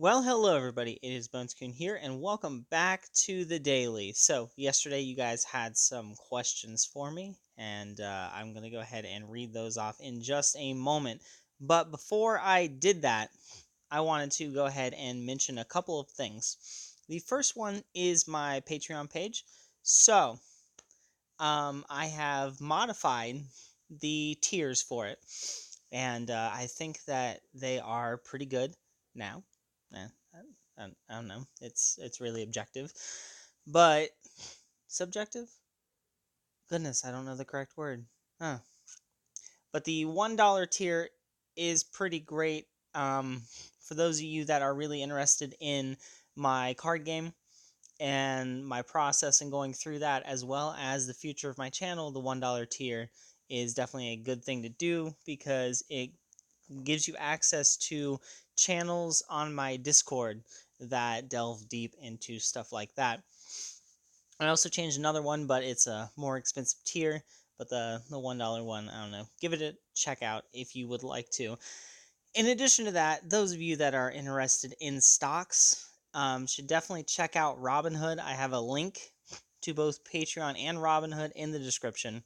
Well, hello everybody, it is Bonescoon here, and welcome back to the Daily. So, yesterday you guys had some questions for me, and I'm going to go ahead and read those off in just a moment. But before I did that, I wanted to go ahead and mention a couple of things. The first one is my Patreon page. So, I have modified the tiers for it, and I think that they are pretty good now. Eh, I don't know. It's really objective, but subjective. Goodness, I don't know the correct word. Huh. But the $1 tier is pretty great. For those of you that are really interested in my card game and my process and going through that, as well as the future of my channel, the $1 tier is definitely a good thing to do because it gives you access to channels on my Discord that delve deep into stuff like that. I also changed another one, but it's a more expensive tier. But the $1 one, I don't know. Give it a check out if you would like to. In addition to that, those of you that are interested in stocks should definitely check out Robinhood. I have a link to both Patreon and Robinhood in the description.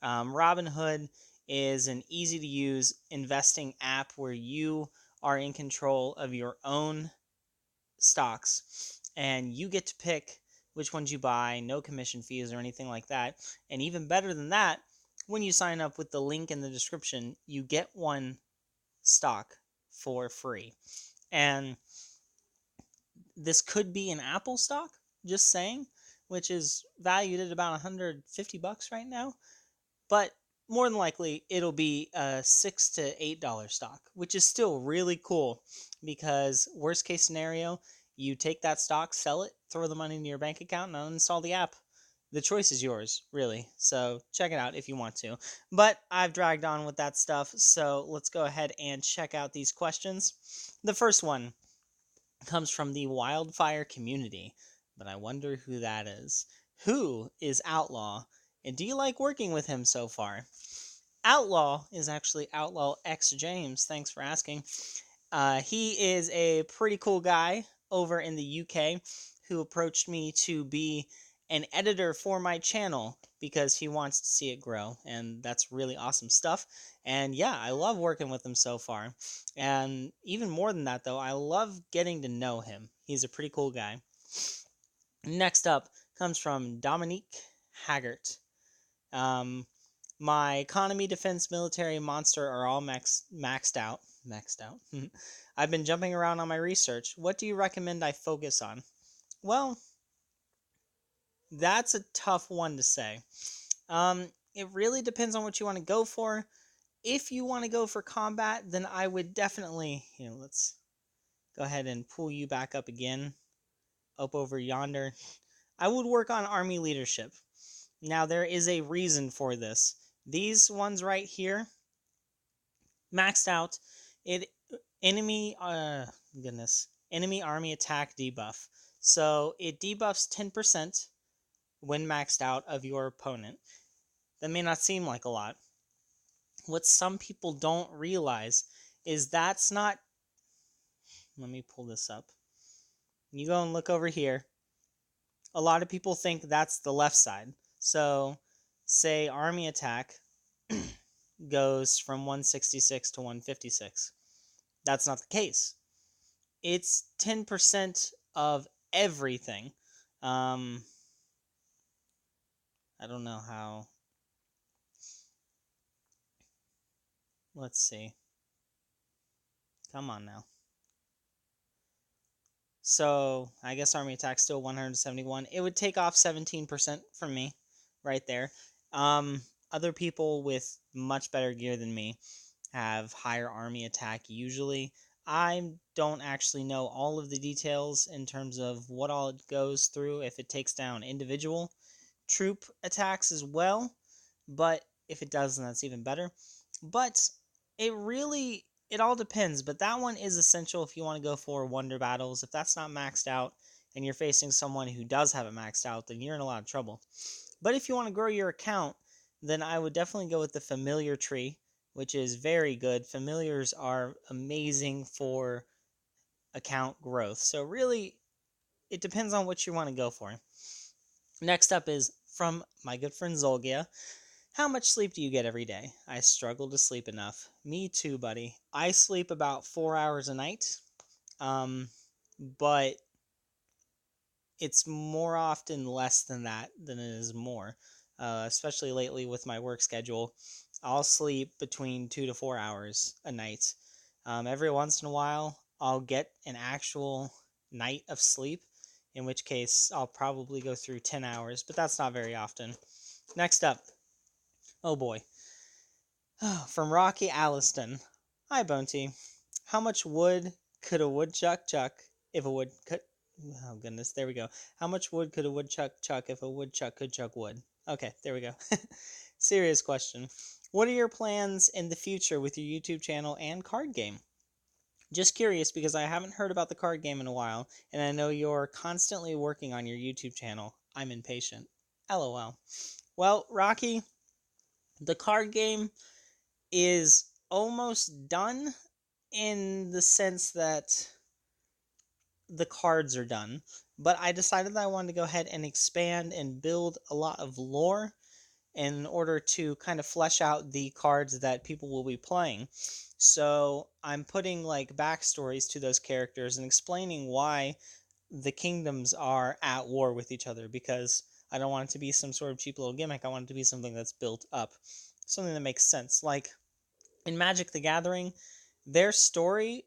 Robinhood is an easy-to-use investing app where you are in control of your own stocks, and you get to pick which ones you buy, no commission fees or anything like that. And even better than that, when you sign up with the link in the description, you get one stock for free. And this could be an Apple stock, just saying, which is valued at about $150 right now. But more than likely, it'll be a $6 to $8 stock, which is still really cool because worst case scenario, you take that stock, sell it, throw the money into your bank account, and uninstall the app. The choice is yours, really. So check it out if you want to. But I've dragged on with that stuff, so let's go ahead and check out these questions. The first one comes from the wildfire community, but I wonder who that is. Who is Outlaw, and do you like working with him so far? Outlaw is actually Outlaw X James. Thanks for asking. He is a pretty cool guy over in the UK who approached me to be an editor for my channel because he wants to see it grow, and that's really awesome stuff. And yeah, I love working with him so far. And even more than that, though, I love getting to know him. He's a pretty cool guy. Next up comes from Dominique Haggart. My economy, defense, military, monster are all maxed out. Maxed out. I've been jumping around on my research. What do you recommend I focus on? Well, that's a tough one to say. It really depends on what you want to go for. If you want to go for combat, then I would definitely, let's go ahead and pull you back up again, up over yonder. I would work on army leadership. Now, there is a reason for this. These ones right here, maxed out, it enemy enemy army attack debuff. So it debuffs 10% when maxed out of your opponent. That may not seem like a lot. What some people don't realize is that's not... Let me pull this up. You go and look over here. A lot of people think that's the left side. So, say army attack goes from 166 to 156. That's not the case. It's 10% of everything. I don't know how. Let's see. Come on now. So, I guess army attack's still 171. It would take off 17% from me right there. Other people with much better gear than me have higher army attack usually. I don't actually know all of the details in terms of what all it goes through if it takes down individual troop attacks as well, but if it does, then that's even better. But it all depends, but that one is essential if you want to go for wonder battles. If that's not maxed out and you're facing someone who does have it maxed out, then you're in a lot of trouble. But if you want to grow your account, then I would definitely go with the familiar tree, which is very good. Familiars are amazing for account growth. So really, it depends on what you want to go for. Next up is from my good friend Zolgia. How much sleep do you get every day? I struggle to sleep enough. Me too, buddy. I sleep about 4 hours a night. But it's more often less than that than it is more. Especially lately with my work schedule, I'll sleep between 2 to 4 hours a night. Every once in a while, I'll get an actual night of sleep, in which case I'll probably go through 10 hours, but that's not very often. Next up, oh boy, from Rocky Alliston. Hi, Bounty. How much wood could a woodchuck chuck if a woodchuck... Oh, goodness. There we go. How much wood could a woodchuck chuck if a woodchuck could chuck wood? Okay, there we go. Serious question. What are your plans in the future with your YouTube channel and card game? Just curious because I haven't heard about the card game in a while, and I know you're constantly working on your YouTube channel. I'm impatient. LOL. Well, Rocky, the card game is almost done in the sense that the cards are done, but I decided that I wanted to go ahead and expand and build a lot of lore in order to kind of flesh out the cards that people will be playing. So I'm putting like backstories to those characters and explaining why the kingdoms are at war with each other, because I don't want it to be some sort of cheap little gimmick. I want it to be something that's built up, something that makes sense. Like in Magic the Gathering, their story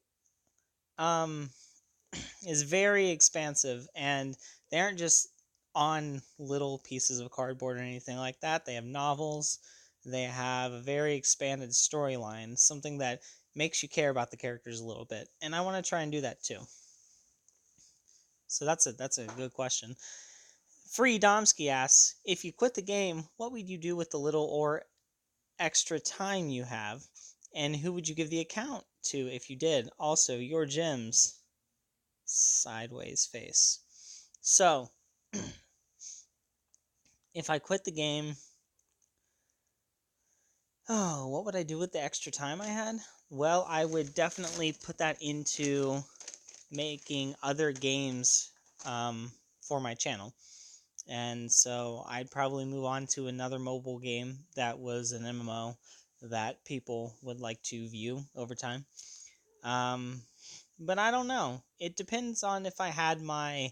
is very expansive, and they aren't just on little pieces of cardboard or anything like that. They have novels, they have a very expanded storyline, something that makes you care about the characters a little bit, and I want to try and do that too. So that's a good question. FreedomSki asks, if you quit the game, what would you do with the little or extra time you have, and who would you give the account to if you did? Also, your gems. Sideways face. So, if I quit the game, oh, what would I do with the extra time I had? Well, I would definitely put that into making other games for my channel. And so I'd probably move on to another mobile game that was an MMO that people would like to view over time. But I don't know. It depends on if I had my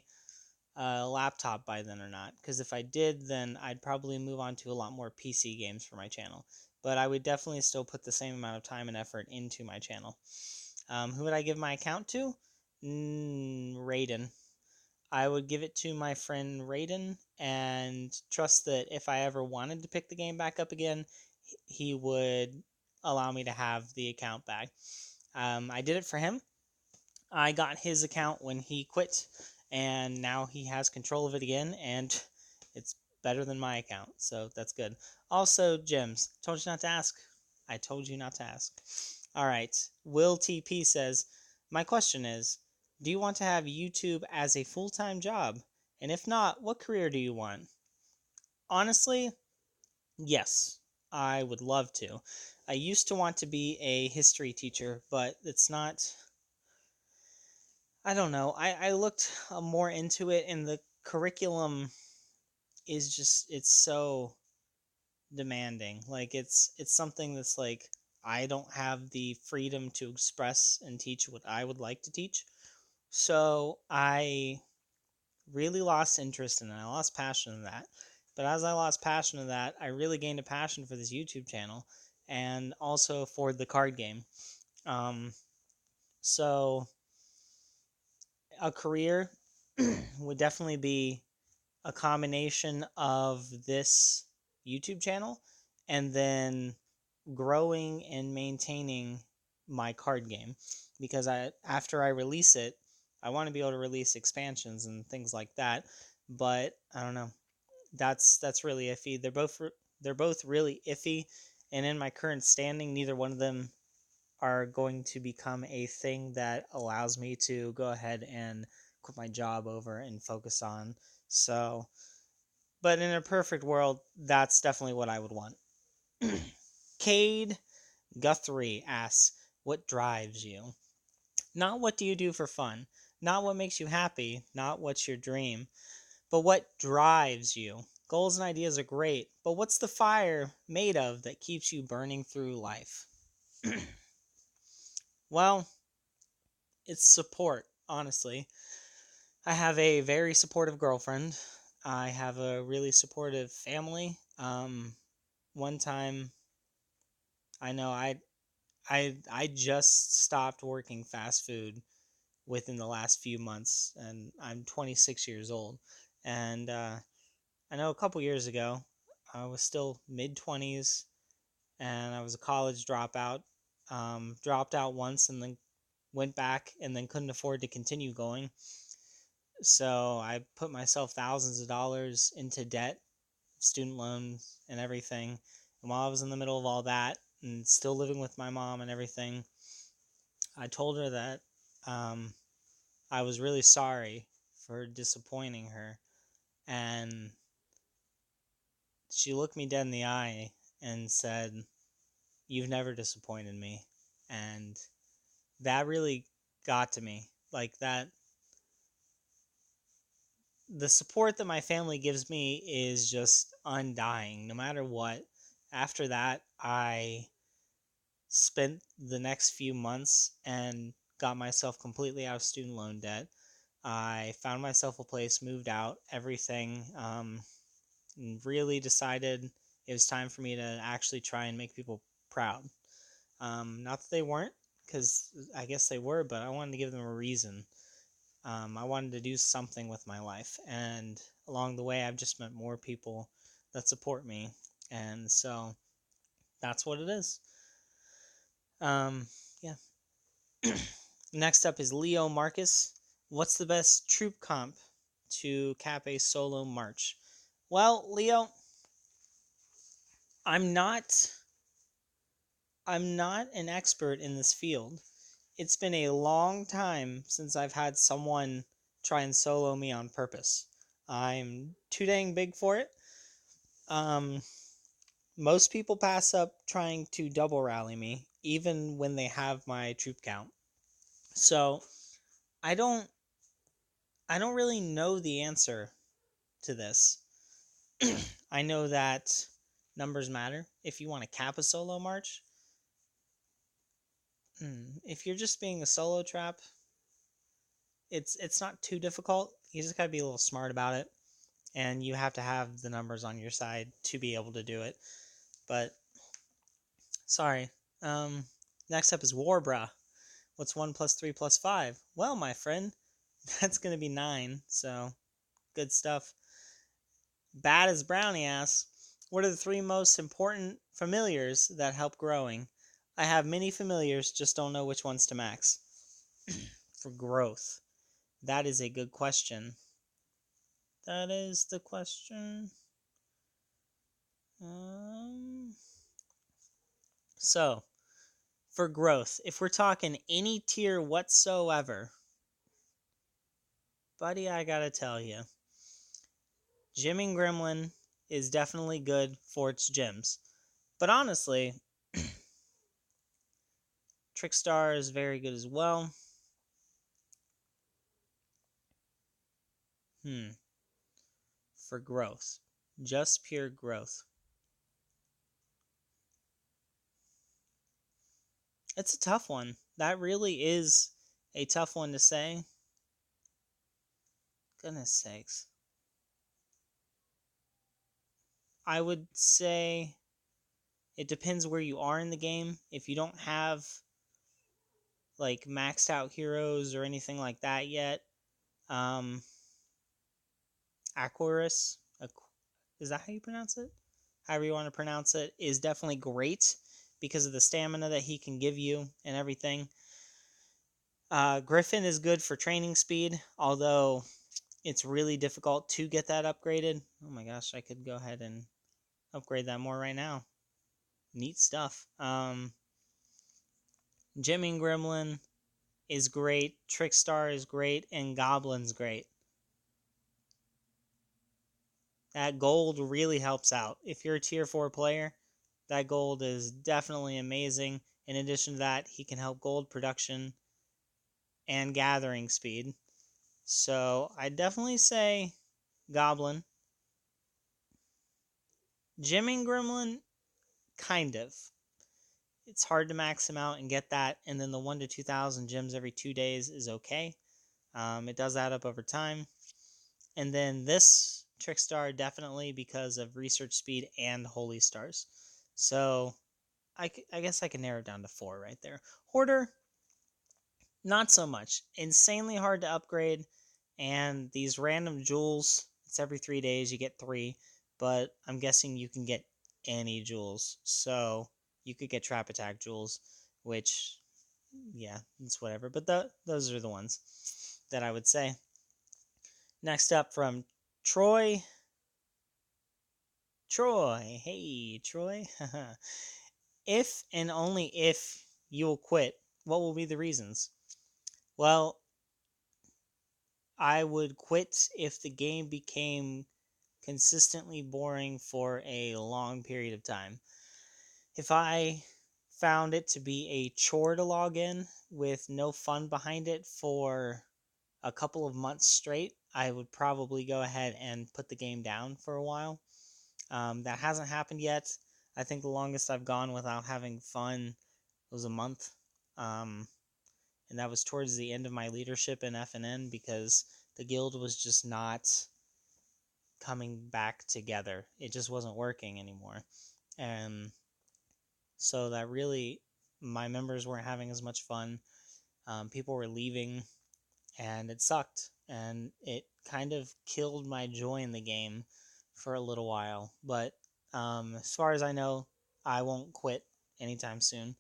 laptop by then or not. Because if I did, then I'd probably move on to a lot more PC games for my channel. But I would definitely still put the same amount of time and effort into my channel. Who would I give my account to? Raiden. I would give it to my friend Raiden and trust that if I ever wanted to pick the game back up again, he would allow me to have the account back. I did it for him. I got his account when he quit, and now he has control of it again, and it's better than my account, so that's good. Also, gems. Told you not to ask. I told you not to ask. Alright, Will TP says, my question is, do you want to have YouTube as a full-time job? And if not, what career do you want? Honestly, yes, I would love to. I used to want to be a history teacher, but it's not... I don't know. I looked more into it, and the curriculum is just, it's so demanding. Like, it's something that's like, I don't have the freedom to express and teach what I would like to teach. So I really lost interest in it. I lost passion in that. But as I lost passion in that, I really gained a passion for this YouTube channel and also for the card game. So a career would definitely be a combination of this YouTube channel and then growing and maintaining my card game, because after I release it, I want to be able to release expansions and things like that. But I don't know. That's really iffy. They're both really iffy, and in my current standing, neither one of them are going to become a thing that allows me to go ahead and quit my job over and focus on. So, but in a perfect world, that's definitely what I would want. Cade Guthrie asks, what drives you? Not what do you do for fun, not what makes you happy, not what's your dream, but what drives you. Goals and ideas are great, but what's the fire made of that keeps you burning through life? Well, it's support, honestly. I have a very supportive girlfriend. I have a really supportive family. One time, I know I just stopped working fast food within the last few months, and I'm 26 years old. And I know a couple years ago, I was still mid 20s, and I was a college dropout. Dropped out once, and then went back, and then couldn't afford to continue going. So I put myself thousands of dollars into debt, student loans, and everything. And while I was in the middle of all that, and still living with my mom and everything, I told her that um, I was really sorry for disappointing her. And she looked me dead in the eye and said, "You've never disappointed me." And that really got to me. Like that, the support that my family gives me is just undying, no matter what. After that, I spent the next few months and got myself completely out of student loan debt. I found myself a place, moved out, everything. And really decided it was time for me to actually try and make people proud. Not that they weren't, because I guess they were, but I wanted to give them a reason. I wanted to do something with my life, and along the way, I've just met more people that support me, and so that's what it is. Yeah. Next up is Leo Marcus. What's the best troop comp to cap a solo march? Well, Leo, I'm not I'm not an expert in this field. It's been a long time since I've had someone try and solo me on purpose. I'm too dang big for it. Um, Most people pass up trying to double rally me, even when they have my troop count. So I don't I don't really know the answer to this. I know that numbers matter if you want to cap a solo march. If you're just being a solo trap, it's not too difficult. You just gotta be a little smart about it, and you have to have the numbers on your side to be able to do it. But sorry. Um, Next up is Warbrah. What's 1 plus 3 plus 5? Well, my friend, that's gonna be 9. So good stuff. Bad as Brownie asks, what are the 3 most important familiars that help growing? I have many familiars, just don't know which ones to max. For growth. That is a good question. That is the question. Um, so, for growth, if we're talking any tier whatsoever, buddy, I gotta tell you, Gymming Gremlin is definitely good for its gyms. But honestly, Trickstar is very good as well. For growth. Just pure growth. It's a tough one. That really is a tough one to say. Goodness sakes. I would say it depends where you are in the game. If you don't have like maxed out heroes or anything like that yet, um, Aquarus, is that how you pronounce it? However you want to pronounce it, is definitely great because of the stamina that he can give you and everything. Griffin is good for training speed, although it's really difficult to get that upgraded. Oh my gosh, I could go ahead and upgrade that more right now. Neat stuff. Gymming Gremlin is great, Trickstar is great, and Goblin's great. That gold really helps out. If you're a tier 4 player, that gold is definitely amazing. In addition to that, he can help gold production and gathering speed. So I'd definitely say Goblin. Gymming Gremlin, kind of. It's hard to max him out and get that, and then the 1 to 2,000 gems every 2 days is okay. It does add up over time. And then this Trickstar, definitely because of research speed and Holy Stars. So I guess I can narrow it down to 4 right there. Hoarder, not so much. Insanely hard to upgrade, and these random jewels, it's every 3 days you get 3, but I'm guessing you can get any jewels. So you could get Trap Attack jewels, which, yeah, it's whatever. But those are the ones that I would say. Next up from Troy. Troy, hey, Troy. If and only if you will quit, what will be the reasons? Well, I would quit if the game became consistently boring for a long period of time. If I found it to be a chore to log in with no fun behind it for a couple of months straight, I would probably go ahead and put the game down for a while. That hasn't happened yet. I think the longest I've gone without having fun was a month. And that was towards the end of my leadership in FNN because the guild was just not coming back together. It just wasn't working anymore. And so that really, my members weren't having as much fun. People were leaving, and it sucked. And it kind of killed my joy in the game for a little while. But as far as I know, I won't quit anytime soon.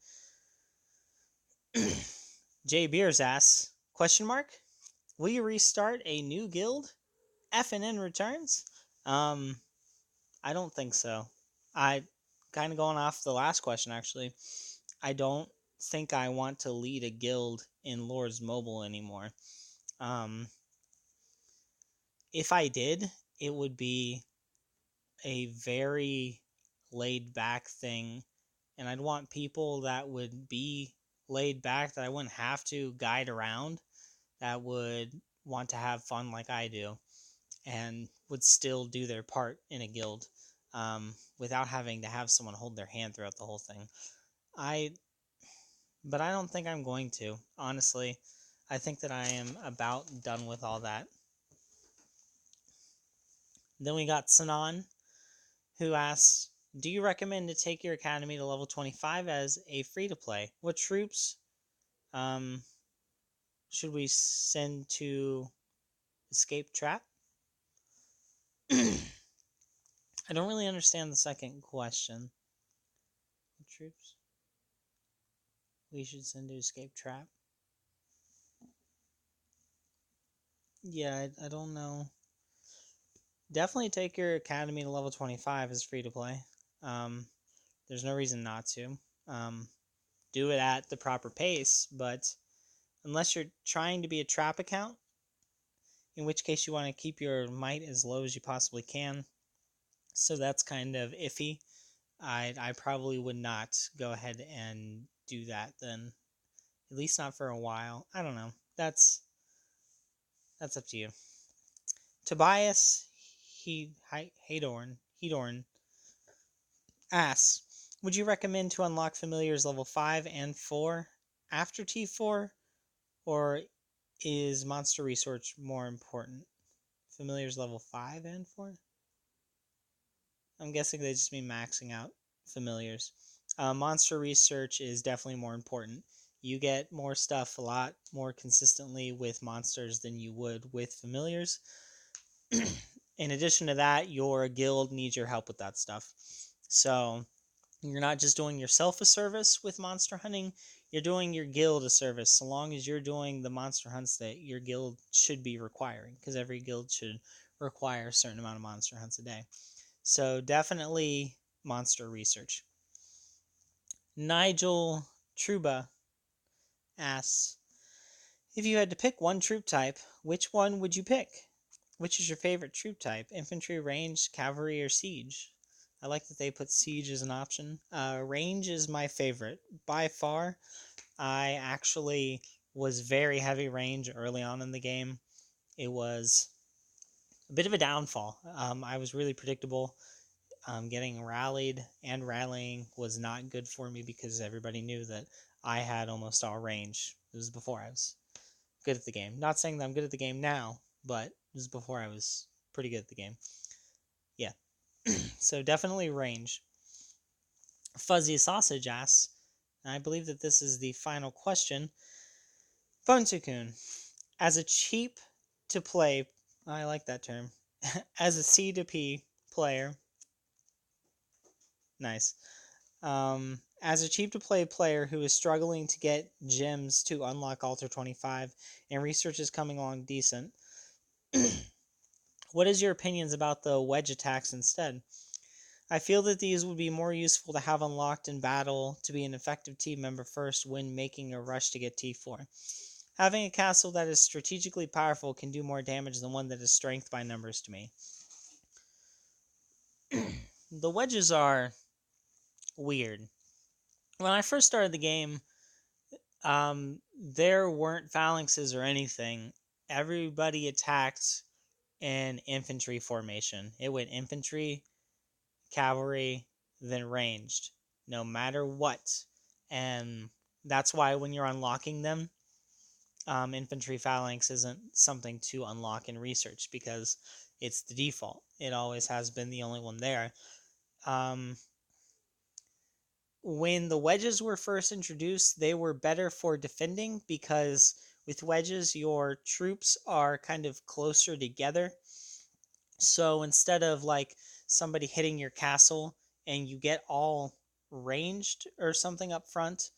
JBeers asks, question mark, will you restart a new guild? FNN returns? I don't think so. I kind of going off the last question, actually. I don't think I want to lead a guild in Lords Mobile anymore. If I did, it would be a very laid back thing, and I'd want people that would be laid back, that I wouldn't have to guide around, that would want to have fun like I do, and would still do their part in a guild without having to have someone hold their hand throughout the whole thing. But I don't think I'm going to, honestly. I think that I am about done with all that. Then we got Sanan, who asks, do you recommend to take your academy to level 25 as a free-to-play? What troops should we send to escape trap? I don't really understand the second question. What troops we should send to escape trap? Yeah, I don't know. Definitely take your academy to level 25 as free-to-play. There's no reason not to. Do it at the proper pace, but unless you're trying to be a trap account, in which case you want to keep your might as low as you possibly can. So that's kind of iffy. I probably would not go ahead and do that then. At least not for a while. I don't know. That's up to you. Tobias Hedorn asks, would you recommend to unlock familiars level 5 and 4 after T4, or is monster research more important? Familiars level 5 and 4? I'm guessing they just mean maxing out familiars. Monster research is definitely more important. You get more stuff a lot more consistently with monsters than you would with familiars. In addition to that, your guild needs your help with that stuff. So you're not just doing yourself a service with monster hunting, you're doing your guild a service, so long as you're doing the monster hunts that your guild should be requiring, because every guild should require a certain amount of monster hunts a day. So definitely monster research. Nigel Truba asks, if you had to pick one troop type, which one would you pick? Which is your favorite troop type? Infantry, range, cavalry, or siege? I like that they put siege as an option. Range is my favorite. By far, I actually was very heavy range early on in the game. It was a bit of a downfall. I was really predictable. Getting rallied and rallying was not good for me because everybody knew that I had almost all range. It was before I was good at the game. Not saying that I'm good at the game now, but it was before I was pretty good at the game. Yeah. So definitely range. Fuzzy Sausage asks, and I believe that this is the final question. Phone as a cheap to play, I like that term, as a C to P player, nice. As a cheap to play player who is struggling to get gems to unlock Altar 25 and research is coming along decent, what is your opinions about the Wedge Attacks instead? I feel that these would be more useful to have unlocked in battle to be an effective team member first when making a rush to get T4. Having a castle that is strategically powerful can do more damage than one that is strength by numbers to me. The wedges are weird. When I first started the game, there weren't phalanxes or anything. Everybody attacked in infantry formation. It went infantry, cavalry, then ranged, no matter what. And that's why when you're unlocking them, infantry phalanx isn't something to unlock in research because it's the default. It always has been the only one there. When the wedges were first introduced, they were better for defending because with wedges, your troops are kind of closer together. So instead of like somebody hitting your castle and you get all ranged or something up front,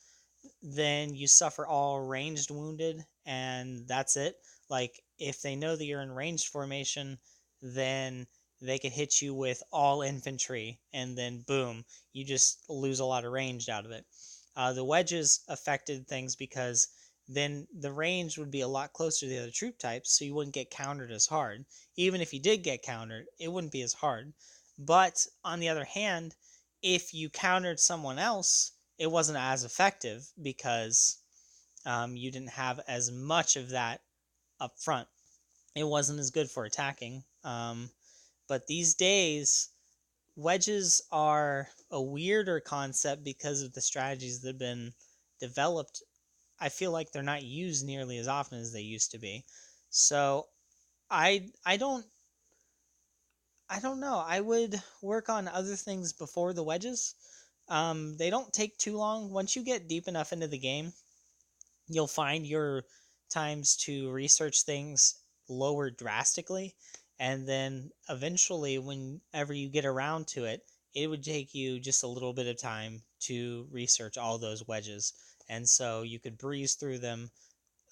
then you suffer all ranged wounded and that's it. Like if they know that you're in ranged formation, then they could hit you with all infantry and then boom, you just lose a lot of range out of it. The wedges affected things because then the range would be a lot closer to the other troop types, so you wouldn't get countered as hard. Even if you did get countered, it wouldn't be as hard. But on the other hand, if you countered someone else, it wasn't as effective because you didn't have as much of that up front. It wasn't as good for attacking. But these days, wedges are a weirder concept because of the strategies that have been developed. I feel like they're not used nearly as often as they used to be. So I don't know. I would work on other things before the wedges. They don't take too long. Once you get deep enough into the game, you'll find your times to research things lower drastically. And then eventually, whenever you get around to it, it would take you just a little bit of time to research all those wedges. And so you could breeze through them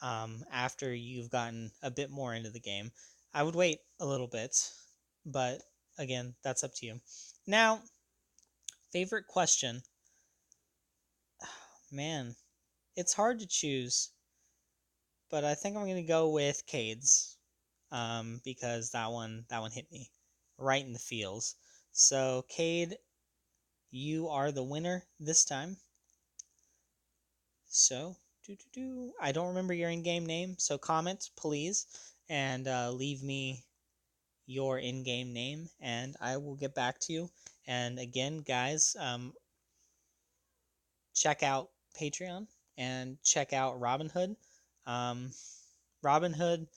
after you've gotten a bit more into the game. I would wait a little bit, but again, that's up to you. Now, favorite question. Man, it's hard to choose, but I think I'm gonna go with Cade's, because that one hit me right in the feels. So Cade, you are the winner this time. So I don't remember your in-game name, so comment please and leave me your in-game name, and I will get back to you. And again, guys, check out Patreon and check out Robinhood. Um, Robinhood,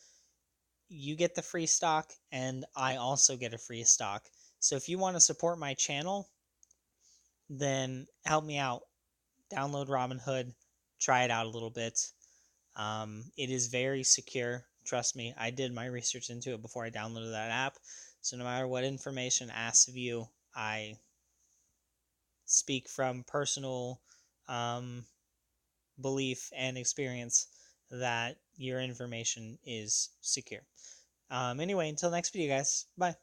you get the free stock, and I also get a free stock. So if you want to support my channel, then help me out. Download Robinhood, try it out a little bit. It is very secure. Trust me, I did my research into it before I downloaded that app. So no matter what information asks of you, I speak from personal belief and experience that your information is secure. Anyway, until next video, guys. Bye.